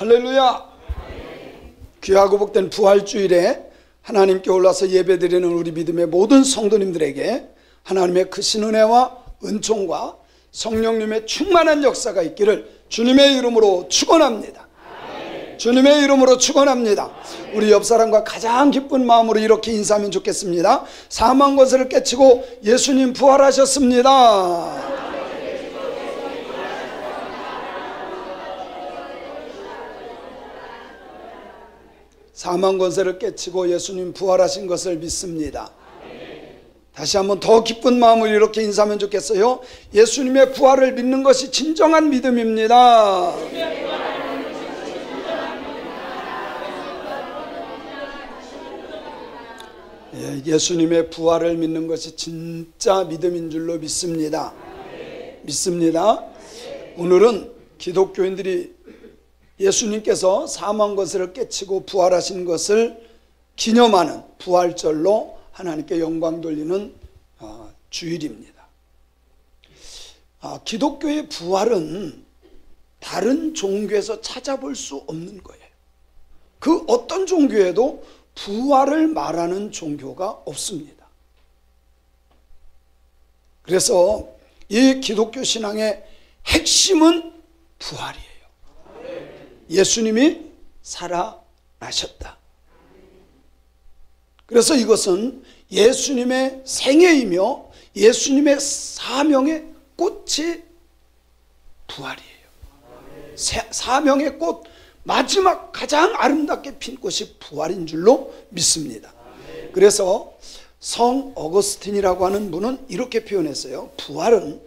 할렐루야. 귀하고 복된 부활주일에 하나님께 올라서 예배드리는 우리 믿음의 모든 성도님들에게 하나님의 크신 은혜와 은총과 성령님의 충만한 역사가 있기를 주님의 이름으로 축원합니다. 주님의 이름으로 축원합니다. 우리 옆사람과 가장 기쁜 마음으로 이렇게 인사하면 좋겠습니다. 사망 권세를 깨치고 예수님 부활하셨습니다. 사망 권세를 깨치고 예수님 부활하신 것을 믿습니다. 다시 한번 더 기쁜 마음으로 이렇게 인사하면 좋겠어요. 예수님의 부활을 믿는 것이 진정한 믿음입니다. 예수님의 부활을 믿는 것이 진짜 믿음인 줄로 믿습니다. 믿습니다. 오늘은 기독교인들이 예수님께서 사망 권세를 깨치고 부활하신 것을 기념하는 부활절로 하나님께 영광 돌리는 주일입니다. 기독교의 부활은 다른 종교에서 찾아볼 수 없는 거예요. 그 어떤 종교에도 부활을 말하는 종교가 없습니다. 그래서 이 기독교 신앙의 핵심은 부활이에요. 예수님이 살아나셨다. 그래서 이것은 예수님의 생애이며 예수님의 사명의 꽃이 부활이에요. 사명의 꽃, 마지막 가장 아름답게 핀 꽃이 부활인 줄로 믿습니다. 그래서 성 어거스틴이라고 하는 분은 이렇게 표현했어요. 부활은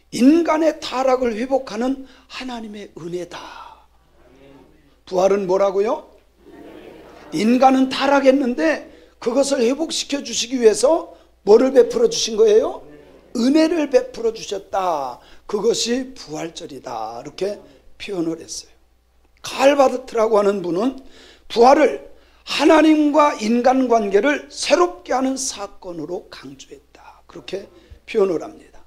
인간의 타락을 회복하는 하나님의 은혜다. 부활은 뭐라고요? 인간은 타락했는데 그것을 회복시켜 주시기 위해서 뭐를 베풀어 주신 거예요? 은혜를 베풀어 주셨다. 그것이 부활절이다. 이렇게 표현을 했어요. 칼바르트라고 하는 분은 부활을 하나님과 인간관계를 새롭게 하는 사건으로 강조했다. 그렇게 표현을 합니다.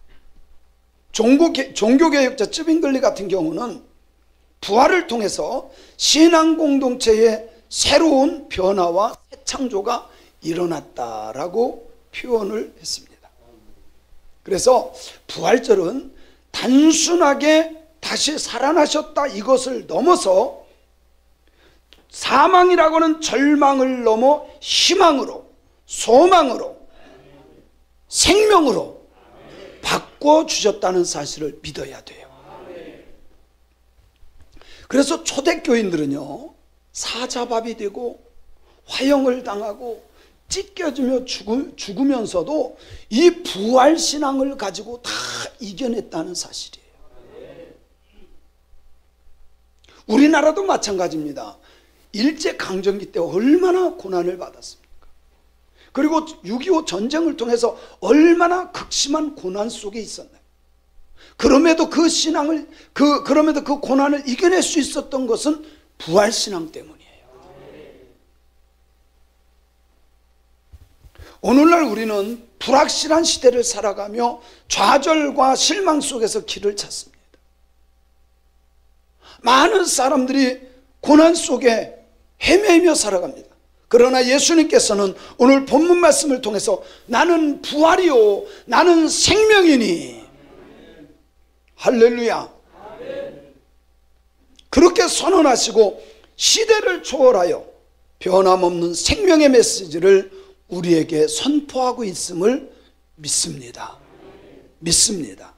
종교개혁자 쯔빙글리 같은 경우는 부활을 통해서 신앙 공동체의 새로운 변화와 새 창조가 일어났다라고 표현을 했습니다. 그래서 부활절은 단순하게 다시 살아나셨다 이것을 넘어서 사망이라고 하는 절망을 넘어 희망으로, 소망으로, 생명으로 바꿔주셨다는 사실을 믿어야 돼요. 그래서 초대교인들은요, 사자밥이 되고 화형을 당하고 찢겨지며 죽으면서도 이 부활신앙을 가지고 다 이겨냈다는 사실이에요. 우리나라도 마찬가지입니다. 일제강점기 때 얼마나 고난을 받았습니까? 그리고 6.25 전쟁을 통해서 얼마나 극심한 고난 속에 있었나요? 그럼에도 그 신앙을, 그럼에도 그 고난을 이겨낼 수 있었던 것은 부활신앙 때문이에요. 오늘날 우리는 불확실한 시대를 살아가며 좌절과 실망 속에서 길을 찾습니다. 많은 사람들이 고난 속에 헤매며 살아갑니다. 그러나 예수님께서는 오늘 본문 말씀을 통해서 나는 부활이요 나는 생명이니 할렐루야. 그렇게 선언하시고 시대를 초월하여 변함없는 생명의 메시지를 우리에게 선포하고 있음을 믿습니다. 믿습니다.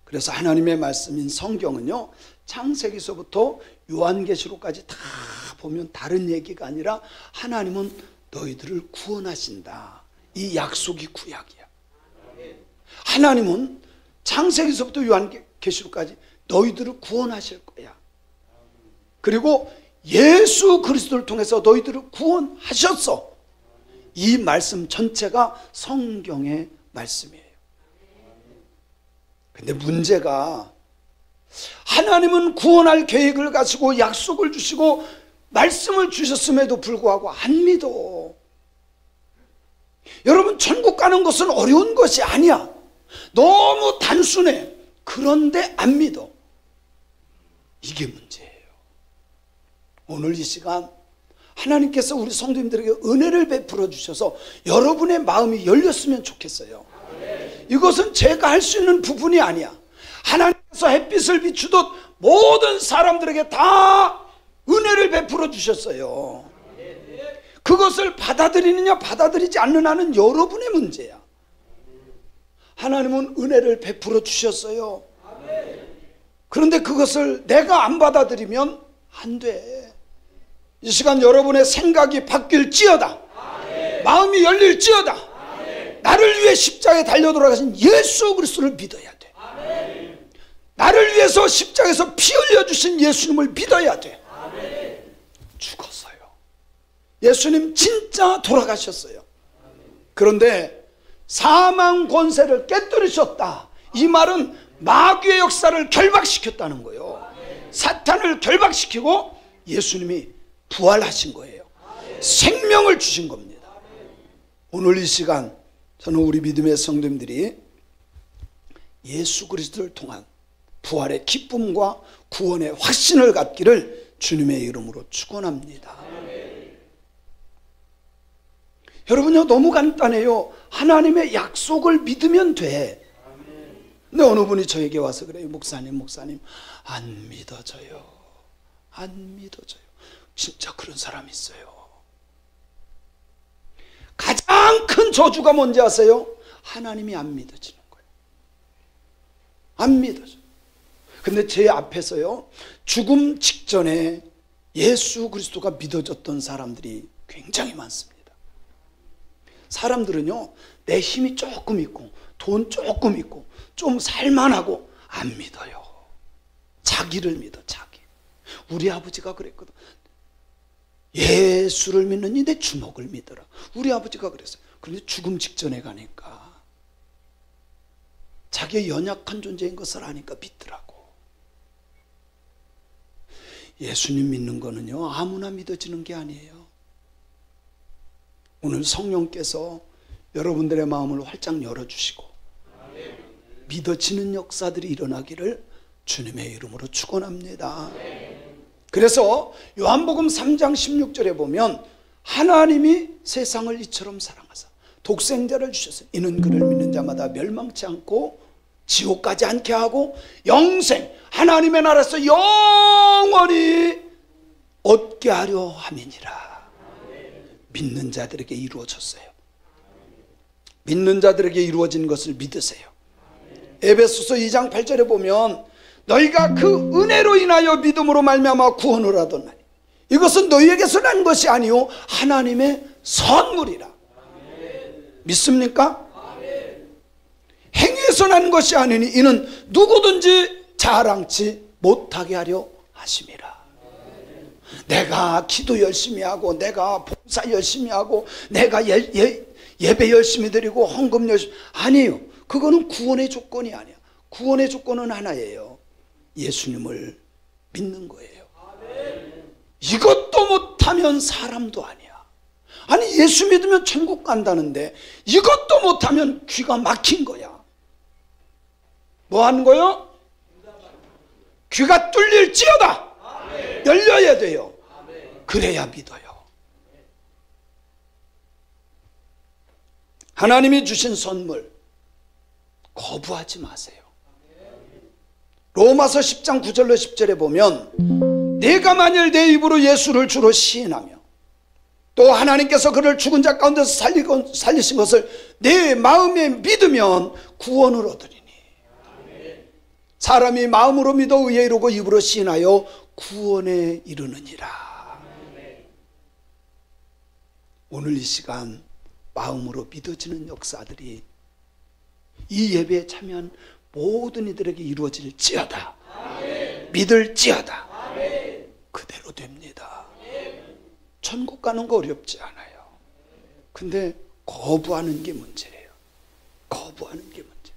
그래서 하나님의 말씀인 성경은요, 창세기서부터 요한계시록까지 다 보면 다른 얘기가 아니라 하나님은 너희들을 구원하신다. 이 약속이 구약이야. 하나님은 창세기서부터 요한계시록까지 너희들을 구원하실 거야. 그리고 예수 그리스도를 통해서 너희들을 구원하셨어. 이 말씀 전체가 성경의 말씀이에요. 근데 문제가 하나님은 구원할 계획을 가지고 약속을 주시고 말씀을 주셨음에도 불구하고 안 믿어. 여러분, 천국 가는 것은 어려운 것이 아니야. 너무 단순해. 그런데 안 믿어. 이게 문제예요. 오늘 이 시간 하나님께서 우리 성도님들에게 은혜를 베풀어 주셔서 여러분의 마음이 열렸으면 좋겠어요. 이것은 제가 할 수 있는 부분이 아니야. 하나님께서 햇빛을 비추듯 모든 사람들에게 다 은혜를 베풀어 주셨어요. 그것을 받아들이느냐 받아들이지 않느냐는 여러분의 문제야. 하나님은 은혜를 베풀어 주셨어요. 그런데 그것을 내가 안 받아들이면 안 돼. 이 시간 여러분의 생각이 바뀔지어다. 마음이 열릴지어다. 나를 위해 십자가에 달려 돌아가신 예수 그리스도를 믿어야 돼. 나를 위해서 십자가에서 피 흘려주신 예수님을 믿어야 돼. 죽었어요. 예수님 진짜 돌아가셨어요. 그런데 사망 권세를 깨뜨리셨다. 이 말은 마귀의 역사를 결박시켰다는 거예요. 사탄을 결박시키고 예수님이 부활하신 거예요. 생명을 주신 겁니다. 오늘 이 시간 저는 우리 믿음의 성도님들이 예수 그리스도를 통한 부활의 기쁨과 구원의 확신을 갖기를 주님의 이름으로 축원합니다. 여러분요, 너무 간단해요. 하나님의 약속을 믿으면 돼. 근데 어느 분이 저에게 와서 그래요. 목사님 안 믿어져요. 안 믿어져요. 진짜 그런 사람이 있어요. 가장 큰 저주가 뭔지 아세요? 하나님이 안 믿어지는 거예요. 안 믿어져. 근데 제 앞에서요, 죽음 직전에 예수 그리스도가 믿어졌던 사람들이 굉장히 많습니다. 사람들은요, 내 힘이 조금 있고 돈 조금 있고 좀 살만하고 안 믿어요. 자기를 믿어. 자기. 우리 아버지가 그랬거든. 예수를 믿느니 내 주먹을 믿어라. 우리 아버지가 그랬어요. 그런데 죽음 직전에 가니까 자기의 연약한 존재인 것을 아니까 믿더라고. 예수님 믿는 거는요, 아무나 믿어지는 게 아니에요. 오늘 성령께서 여러분들의 마음을 활짝 열어주시고 믿어지는 역사들이 일어나기를 주님의 이름으로 축원합니다. 그래서 요한복음 3장 16절에 보면 하나님이 세상을 이처럼 사랑하사 독생자를 주셨어요. 이는 그를 믿는 자마다 멸망치 않고 지옥 가지 않게 하고 영생, 하나님의 나라에서 영원히 얻게 하려 함이니라. 믿는 자들에게 이루어졌어요. 믿는 자들에게 이루어진 것을 믿으세요. 에베소서 2장 8절에 보면 너희가 그 은혜로 인하여 믿음으로 말미암아 구원을 하더나니 이것은 너희에게서 난 것이 아니요 하나님의 선물이라. 믿습니까? 행위에서 난 것이 아니니 이는 누구든지 자랑치 못하게 하려 하심이라. 내가 기도 열심히 하고 내가 봉사 열심히 하고 내가 예배 열심히 드리고 헌금 열심히, 아니에요. 그거는 구원의 조건이 아니야. 구원의 조건은 하나예요. 예수님을 믿는 거예요. 이것도 못하면 사람도 아니야. 아니, 예수 믿으면 천국 간다는데 이것도 못하면 귀가 막힌 거야. 뭐 하는 거요? 귀가 뚫릴지어다. 열려야 돼요. 그래야 믿어요. 하나님이 주신 선물 거부하지 마세요. 로마서 10장 9절로 10절에 보면 내가 만일 내 입으로 예수를 주로 시인하며 또 하나님께서 그를 죽은 자 가운데서 살리신 것을 내 마음에 믿으면 구원을 얻으리니 사람이 마음으로 믿어 의에 이르고 입으로 시인하여 구원에 이르느니라. 오늘 이 시간 마음으로 믿어지는 역사들이 이 예배에 참여한 모든 이들에게 이루어질지어다. 믿을지어다. 그대로 됩니다. 천국 가는 거 어렵지 않아요. 근데 거부하는 게 문제예요. 거부하는 게 문제.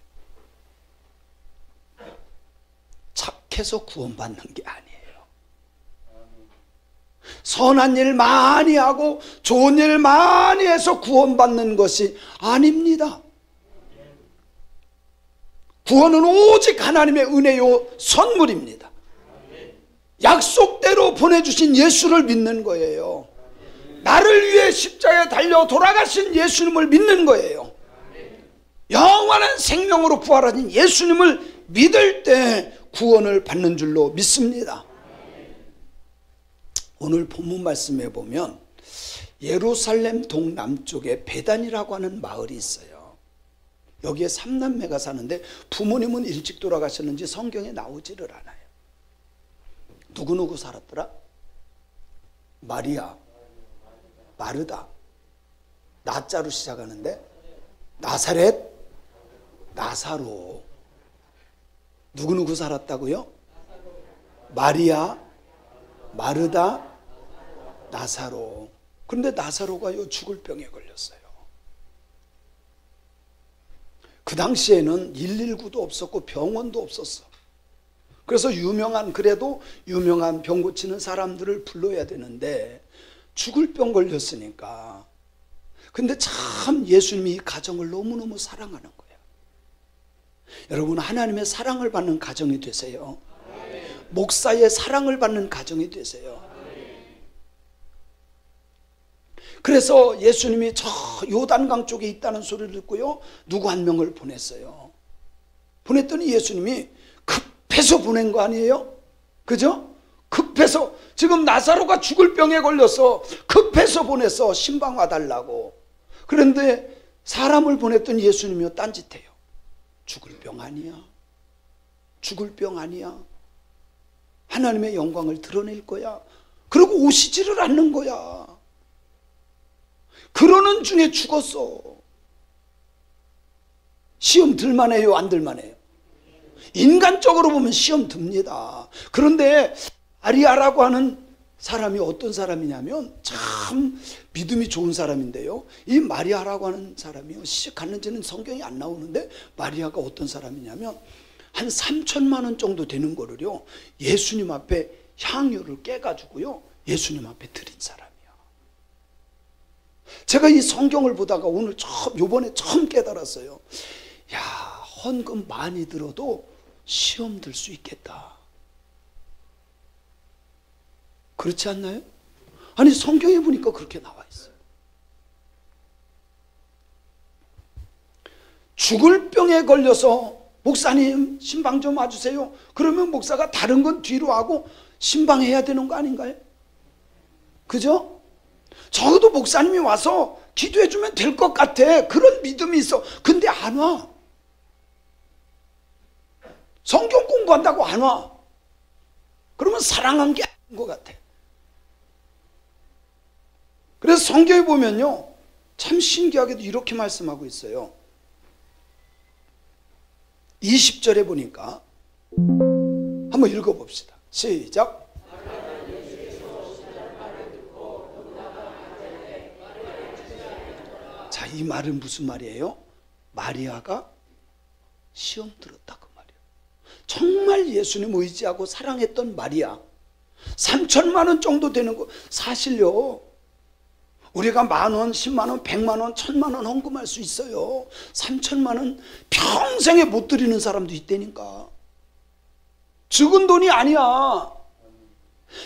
착해서 구원받는 게 아니에요. 선한 일 많이 하고 좋은 일 많이 해서 구원받는 것이 아닙니다. 구원은 오직 하나님의 은혜요 선물입니다. 약속대로 보내주신 예수를 믿는 거예요. 나를 위해 십자가에 달려 돌아가신 예수님을 믿는 거예요. 영원한 생명으로 부활하신 예수님을 믿을 때 구원을 받는 줄로 믿습니다. 오늘 본문 말씀에 보면 예루살렘 동남쪽에 베단이라고 하는 마을이 있어요. 여기에 3남매가 사는데 부모님은 일찍 돌아가셨는지 성경에 나오지를 않아요. 누구누구 살았더라? 마리아, 마르다, 나자로 시작하는데 나사렛, 나사로. 누구누구 살았다고요? 마리아, 마르다, 나사로. 그런데 나사로가요 죽을 병에 걸렸어요. 그 당시에는 119도 없었고 병원도 없었어. 그래서 그래도 유명한 병 고치는 사람들을 불러야 되는데 죽을 병 걸렸으니까. 근데 참 예수님이 이 가정을 너무너무 사랑하는 거예요. 여러분, 하나님의 사랑을 받는 가정이 되세요. 목사의 사랑을 받는 가정이 되세요. 그래서 예수님이 저 요단강 쪽에 있다는 소리를 듣고요, 누구 한 명을 보냈어요. 보냈더니 예수님이 급해서 보낸 거 아니에요? 그죠? 급해서. 지금 나사로가 죽을 병에 걸려서 급해서 보냈어. 신방 와달라고. 그런데 사람을 보냈더니 예수님이 딴짓해요. 죽을 병 아니야. 죽을 병 아니야. 하나님의 영광을 드러낼 거야. 그리고 오시지를 않는 거야. 그러는 중에 죽었어. 시험 들만해요, 안 들만해요? 인간적으로 보면 시험 듭니다. 그런데 마리아라고 하는 사람이 어떤 사람이냐면 참 믿음이 좋은 사람인데요, 이 마리아라고 하는 사람이요, 시집 갔는지는 성경이 안 나오는데 마리아가 어떤 사람이냐면 한 3천만 원 정도 되는 거를요 예수님 앞에 향유를 깨가지고요 예수님 앞에 드린 사람이야. 제가 이 성경을 보다가 오늘 요번에 처음 깨달았어요. 야, 헌금 많이 들어도 시험 들 수 있겠다. 그렇지 않나요? 아니, 성경에 보니까 그렇게 나와 있어요. 죽을 병에 걸려서 목사님 신방 좀 와주세요. 그러면 목사가 다른 건 뒤로 하고 신방해야 되는 거 아닌가요? 그죠? 적어도 목사님이 와서 기도해 주면 될 것 같아. 그런 믿음이 있어. 근데 안 와. 성경 공부한다고 안 와. 그러면 사랑한 게 아닌 것 같아. 그래서 성경에 보면요 참 신기하게도 이렇게 말씀하고 있어요. 20절에 보니까 한번 읽어봅시다. 시작. 자, 이 말은 무슨 말이에요? 마리아가 시험 들었다 그 말이에요. 정말 예수님 의지하고 사랑했던 마리아, 3천만 원 정도 되는 거. 사실요 우리가 10,000원, 100,000원, 100,000원, 1,000,000원 헌금할 수 있어요. 3천만 원 평생에 못 드리는 사람도 있다니까. 적은 돈이 아니야.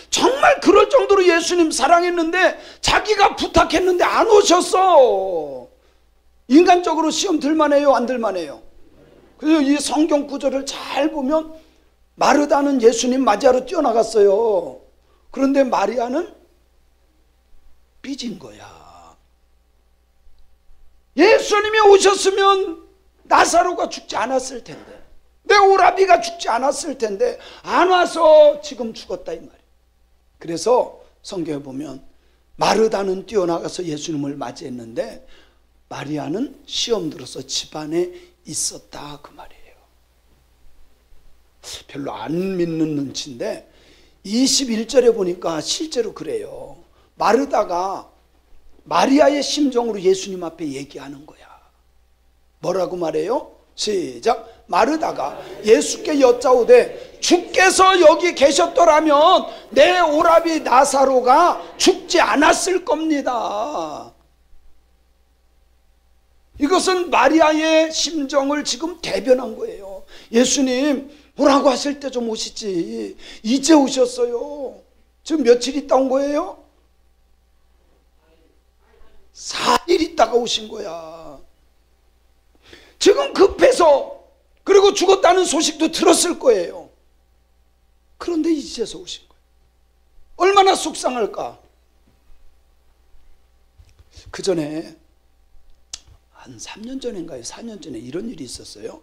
정말 그럴 정도로 예수님 사랑했는데 자기가 부탁했는데 안 오셨어. 인간적으로 시험 들만해요, 안 들만해요? 그래서 이 성경 구절을 잘 보면 마르다는 예수님 맞이하러 뛰어나갔어요. 그런데 마리아는 삐진 거야. 예수님이 오셨으면 나사로가 죽지 않았을 텐데, 내 오라비가 죽지 않았을 텐데 안 와서 지금 죽었다 이 말이에요. 그래서 성경에 보면 마르다는 뛰어나가서 예수님을 맞이했는데 마리아는 시험 들어서 집안에 있었다 그 말이에요. 별로 안 믿는 눈치인데 21절에 보니까 실제로 그래요. 마르다가 마리아의 심정으로 예수님 앞에 얘기하는 거야. 뭐라고 말해요? 시작. 마르다가 예수께 여짜오되 주께서 여기 계셨더라면 내 오라비 나사로가 죽지 않았을 겁니다. 이것은 마리아의 심정을 지금 대변한 거예요. 예수님, 뭐라고 하실 때 좀 오시지. 이제 오셨어요. 지금 며칠 있다 온 거예요? 4일 있다가 오신 거야. 지금 급해서, 그리고 죽었다는 소식도 들었을 거예요. 그런데 이제서 오신 거예요. 얼마나 속상할까. 그 전에 한 3년 전인가요? 4년 전에 이런 일이 있었어요.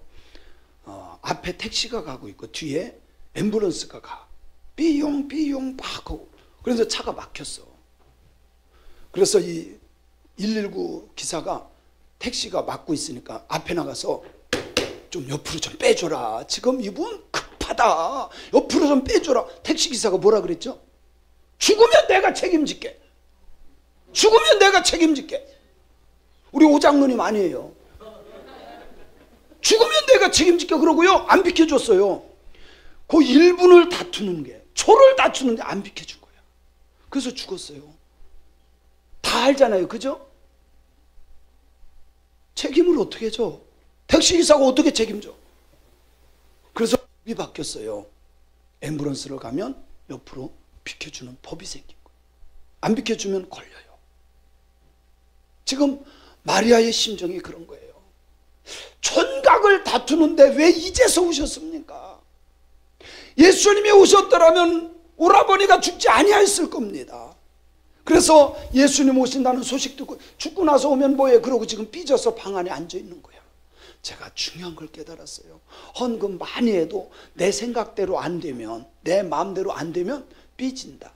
앞에 택시가 가고 있고 뒤에 앰뷸런스가 가. 삐용 삐용 막 하고. 그래서 차가 막혔어. 그래서 이 119 기사가 택시가 막고 있으니까 앞에 나가서 좀 옆으로 좀 빼줘라. 지금 이분 급하다. 옆으로 좀 빼줘라. 택시 기사가 뭐라 그랬죠? 죽으면 내가 책임질게. 죽으면 내가 책임질게. 우리 오장로님 아니에요. 죽으면 내가 책임질게 그러고요. 안 비켜줬어요. 그 1분을 다투는 게, 초를 다투는데 안 비켜준 거야. 그래서 죽었어요. 다 알잖아요. 그죠? 책임을 어떻게 져? 택시기사가 어떻게 책임져? 그래서 법이 바뀌었어요. 앰뷸런스를 가면 옆으로 비켜주는 법이 생긴 거예요. 안 비켜주면 걸려요. 지금 마리아의 심정이 그런 거예요. 촌각을 다투는데 왜 이제서 오셨습니까? 예수님이 오셨더라면 오라버니가 죽지 아니하였을 겁니다. 그래서 예수님 오신다는 소식 듣고 죽고 나서 오면 뭐해? 그러고 지금 삐져서 방 안에 앉아 있는 거야. 제가 중요한 걸 깨달았어요. 헌금 많이 해도 내 생각대로 안 되면, 내 마음대로 안 되면 삐진다.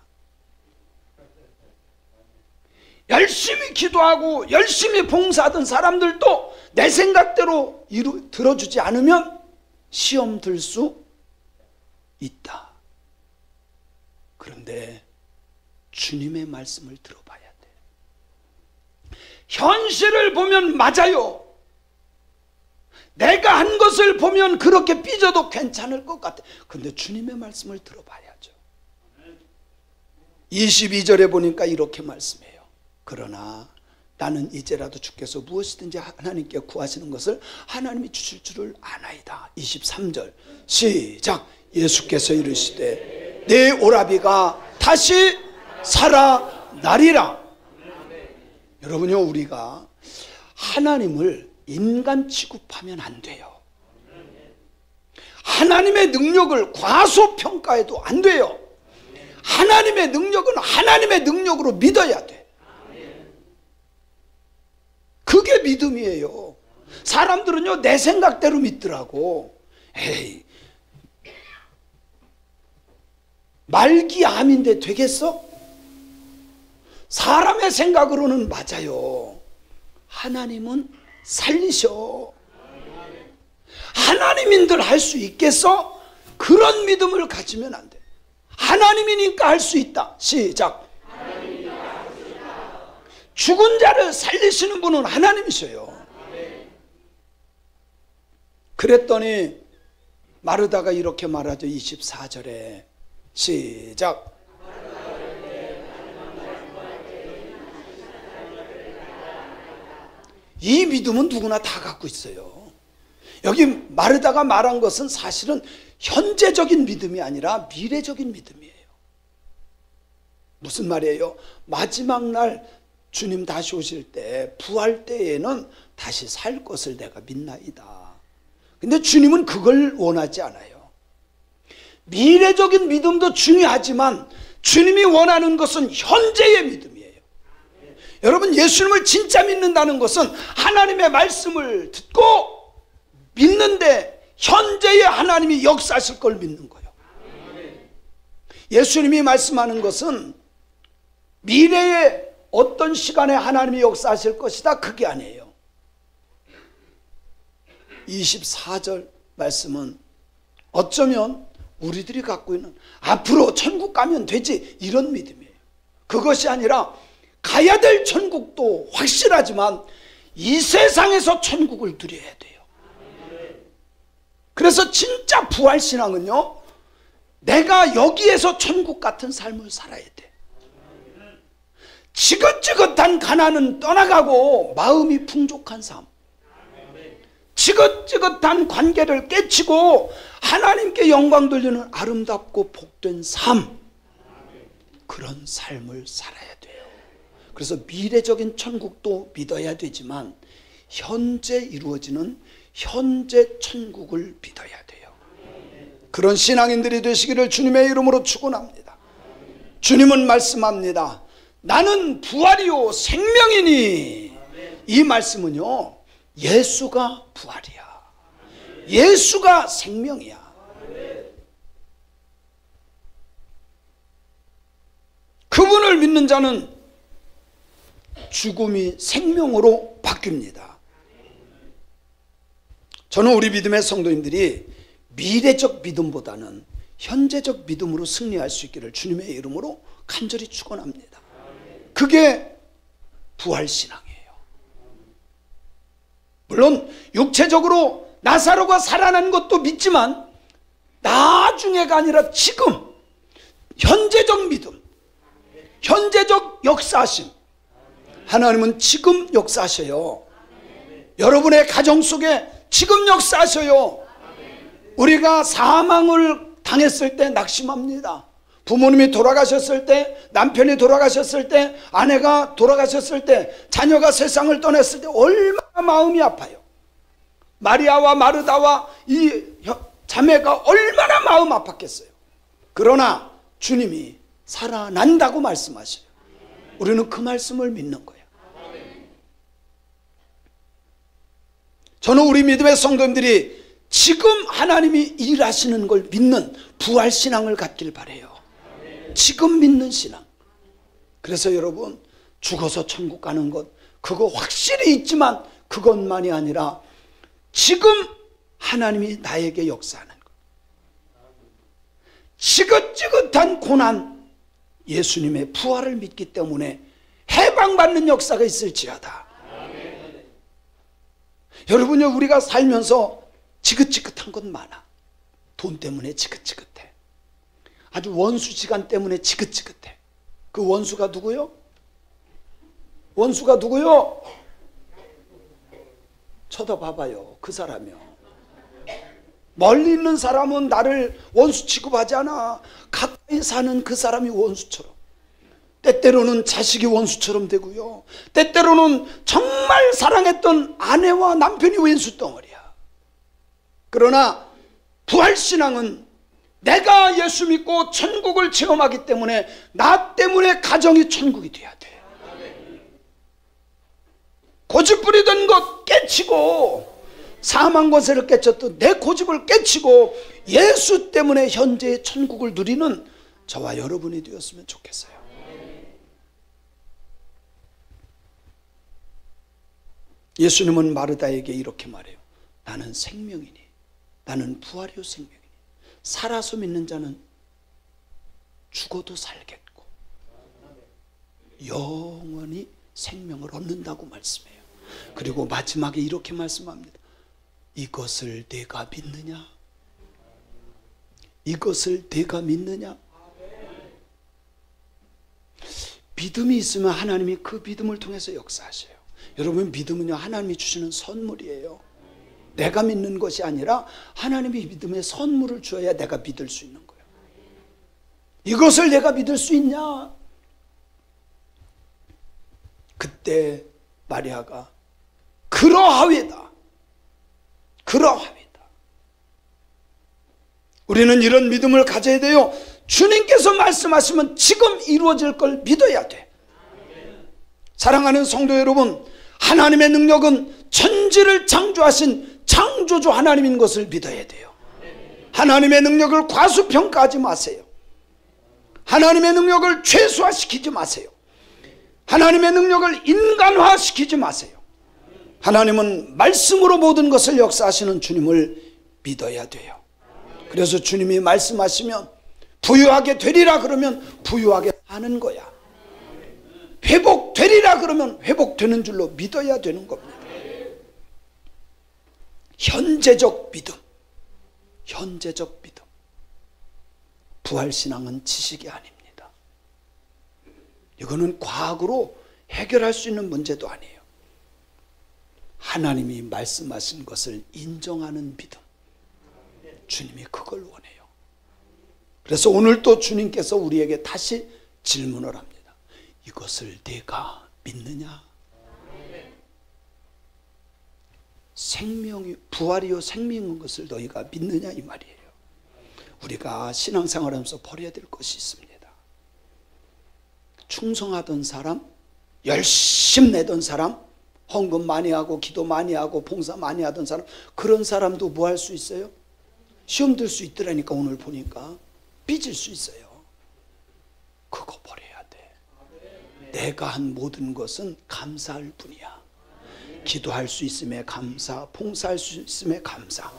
열심히 기도하고 열심히 봉사하던 사람들도 내 생각대로 들어주지 않으면 시험 들 수 있다. 그런데 주님의 말씀을 들어봐야 돼. 현실을 보면 맞아요. 내가 한 것을 보면 그렇게 삐져도 괜찮을 것 같아. 근데 주님의 말씀을 들어봐야죠. 22절에 보니까 이렇게 말씀해요. 그러나 나는 이제라도 주께서 무엇이든지 하나님께 구하시는 것을 하나님이 주실 줄을 아나이다. 23절 시작. 예수께서 이르시되 내 오라비가 다시 살아나리라. 여러분요, 우리가 하나님을 인간 취급하면 안 돼요. 하나님의 능력을 과소평가해도 안 돼요. 하나님의 능력은 하나님의 능력으로 믿어야 돼. 그게 믿음이에요. 사람들은요, 내 생각대로 믿더라고. 에이, 말기암인데 되겠어? 사람의 생각으로는 맞아요. 하나님은 살리셔. 하나님인들 할 수 있겠어? 그런 믿음을 가지면 안 돼. 하나님이니까 할 수 있다. 시작. 죽은 자를 살리시는 분은 하나님이셔요. 그랬더니 마르다가 이렇게 말하죠. 24절에 시작. 이 믿음은 누구나 다 갖고 있어요. 여기 마르다가 말한 것은 사실은 현재적인 믿음이 아니라 미래적인 믿음이에요. 무슨 말이에요? 마지막 날 주님 다시 오실 때, 부활 때에는 다시 살 것을 내가 믿나이다. 근데 주님은 그걸 원하지 않아요. 미래적인 믿음도 중요하지만 주님이 원하는 것은 현재의 믿음이에요. 여러분, 예수님을 진짜 믿는다는 것은 하나님의 말씀을 듣고 믿는데 현재의 하나님이 역사하실 걸 믿는 거예요. 예수님이 말씀하는 것은 미래의 어떤 시간에 하나님이 역사하실 것이다, 그게 아니에요. 24절 말씀은 어쩌면 우리들이 갖고 있는 앞으로 천국 가면 되지 이런 믿음이에요. 그것이 아니라 가야 될 천국도 확실하지만 이 세상에서 천국을 누려야 돼요. 그래서 진짜 부활신앙은요, 내가 여기에서 천국 같은 삶을 살아야 돼. 지긋지긋한 가난은 떠나가고 마음이 풍족한 삶, 지긋지긋한 관계를 깨치고 하나님께 영광 돌리는 아름답고 복된 삶, 그런 삶을 살아야 돼요. 그래서 미래적인 천국도 믿어야 되지만 현재 이루어지는 현재 천국을 믿어야 돼요. 그런 신앙인들이 되시기를 주님의 이름으로 축원합니다. 주님은 말씀합니다. 나는 부활이요 생명이니. 이 말씀은요, 예수가 부활이야. 예수가 생명이야. 그분을 믿는 자는 죽음이 생명으로 바뀝니다. 저는 우리 믿음의 성도님들이 미래적 믿음보다는 현재적 믿음으로 승리할 수 있기를 주님의 이름으로 간절히 축원합니다. 그게 부활신앙이에요. 물론 육체적으로 나사로가 살아난 것도 믿지만 나중에가 아니라 지금 현재적 믿음, 현재적 역사하심. 하나님은 지금 역사하셔요. 여러분의 가정 속에 지금 역사하셔요. 우리가 사망을 당했을 때 낙심합니다. 부모님이 돌아가셨을 때, 남편이 돌아가셨을 때, 아내가 돌아가셨을 때, 자녀가 세상을 떠났을 때 얼마나 마음이 아파요. 마리아와 마르다와 이 자매가 얼마나 마음 아팠겠어요. 그러나 주님이 살아난다고 말씀하셔요. 우리는 그 말씀을 믿는 거예요. 저는 우리 믿음의 성도님들이 지금 하나님이 일하시는 걸 믿는 부활신앙을 갖길 바라요. 지금 믿는 신앙. 그래서 여러분, 죽어서 천국 가는 것, 그거 확실히 있지만 그것만이 아니라 지금 하나님이 나에게 역사하는 것, 지긋지긋한 고난, 예수님의 부활을 믿기 때문에 해방받는 역사가 있을지어다. 여러분요, 우리가 살면서 지긋지긋한 것 많아. 돈 때문에 지긋지긋해. 아주 원수지간 때문에 지긋지긋해. 그 원수가 누구요? 원수가 누구요? 쳐다봐봐요. 그 사람이요. 멀리 있는 사람은 나를 원수 취급하지 않아. 가까이 사는 그 사람이 원수처럼. 때때로는 자식이 원수처럼 되고요. 때때로는 정말 사랑했던 아내와 남편이 원수덩어리야. 그러나 부활신앙은 내가 예수 믿고 천국을 체험하기 때문에 나 때문에 가정이 천국이 돼야 돼. 고집 부리던 것 깨치고, 사망 권세를 깨쳤던 내 고집을 깨치고 예수 때문에 현재의 천국을 누리는 저와 여러분이 되었으면 좋겠어요. 예수님은 마르다에게 이렇게 말해요. 나는 생명이니, 나는 부활이요 생명이니, 살아서 믿는 자는 죽어도 살겠고 영원히 생명을 얻는다고 말씀해요. 그리고 마지막에 이렇게 말씀합니다. 이것을 내가 믿느냐? 이것을 내가 믿느냐? 믿음이 있으면 하나님이 그 믿음을 통해서 역사하셔요. 여러분, 믿음은요, 하나님이 주시는 선물이에요. 내가 믿는 것이 아니라 하나님이 믿음의 선물을 주어야 내가 믿을 수 있는 거예요. 이것을 내가 믿을 수 있냐? 그때 마리아가 그러하외다. 그러하외다. 우리는 이런 믿음을 가져야 돼요. 주님께서 말씀하시면 지금 이루어질 걸 믿어야 돼. 사랑하는 성도 여러분, 하나님의 능력은 천지를 창조하신 창조주 하나님인 것을 믿어야 돼요. 하나님의 능력을 과소평가하지 마세요. 하나님의 능력을 최소화시키지 마세요. 하나님의 능력을 인간화시키지 마세요. 하나님은 말씀으로 모든 것을 역사하시는 주님을 믿어야 돼요. 그래서 주님이 말씀하시면 부유하게 되리라 그러면 부유하게 사는 거야. 회복되리라 그러면 회복되는 줄로 믿어야 되는 겁니다. 현재적 믿음, 현재적 믿음. 부활신앙은 지식이 아닙니다. 이거는 과학으로 해결할 수 있는 문제도 아니에요. 하나님이 말씀하신 것을 인정하는 믿음. 주님이 그걸 원해요. 그래서 오늘 또 주님께서 우리에게 다시 질문을 합니다. 이것을 내가 믿느냐? 생명이 부활이요 생명인 것을 너희가 믿느냐 이 말이에요. 우리가 신앙생활하면서 버려야 될 것이 있습니다. 충성하던 사람, 열심 내던 사람, 헌금 많이 하고 기도 많이 하고 봉사 많이 하던 사람, 그런 사람도 뭐 할 수 있어요? 시험 들 수 있더라니까. 오늘 보니까 삐질 수 있어요. 그거 버려야 돼. 내가 한 모든 것은 감사할 뿐이야. 기도할 수 있음에 감사, 봉사할 수 있음에 감사,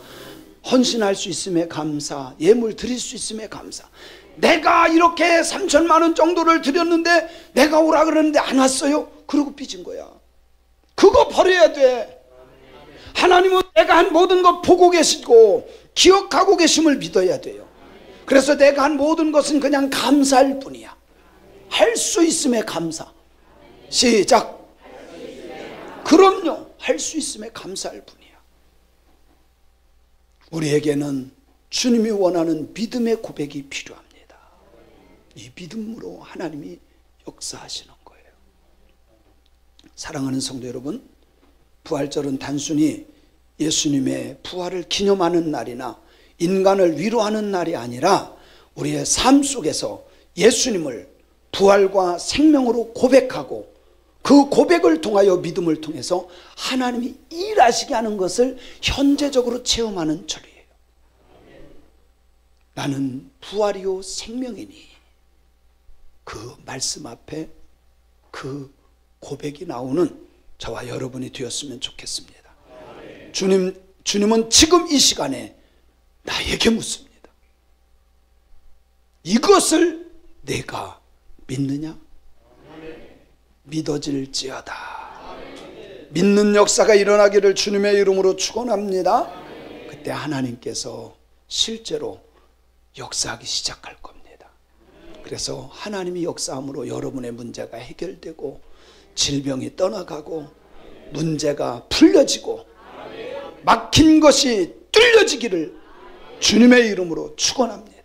헌신할 수 있음에 감사, 예물 드릴 수 있음에 감사. 내가 이렇게 3천만 원 정도를 드렸는데 내가 오라 그러는데 안 왔어요? 그러고 삐진 거야. 그거 버려야 돼. 하나님은 내가 한 모든 것 보고 계시고 기억하고 계심을 믿어야 돼요. 그래서 내가 한 모든 것은 그냥 감사할 뿐이야. 할 수 있음에 감사. 시작. 그럼요. 할 수 있음에 감사할 뿐이야. 우리에게는 주님이 원하는 믿음의 고백이 필요합니다. 이 믿음으로 하나님이 역사하시는 거예요. 사랑하는 성도 여러분, 부활절은 단순히 예수님의 부활을 기념하는 날이나 인간을 위로하는 날이 아니라 우리의 삶 속에서 예수님을 부활과 생명으로 고백하고 그 고백을 통하여 믿음을 통해서 하나님이 일하시게 하는 것을 현재적으로 체험하는 절이에요. 나는 부활이요 생명이니, 그 말씀 앞에 그 고백이 나오는 저와 여러분이 되었으면 좋겠습니다. 주님은 지금 이 시간에 나에게 묻습니다. 이것을 내가 믿느냐? 믿어질지어다. 믿는 역사가 일어나기를 주님의 이름으로 축원합니다. 그때 하나님께서 실제로 역사하기 시작할 겁니다. 그래서 하나님이 역사함으로 여러분의 문제가 해결되고 질병이 떠나가고 문제가 풀려지고 막힌 것이 뚫려지기를 주님의 이름으로 축원합니다.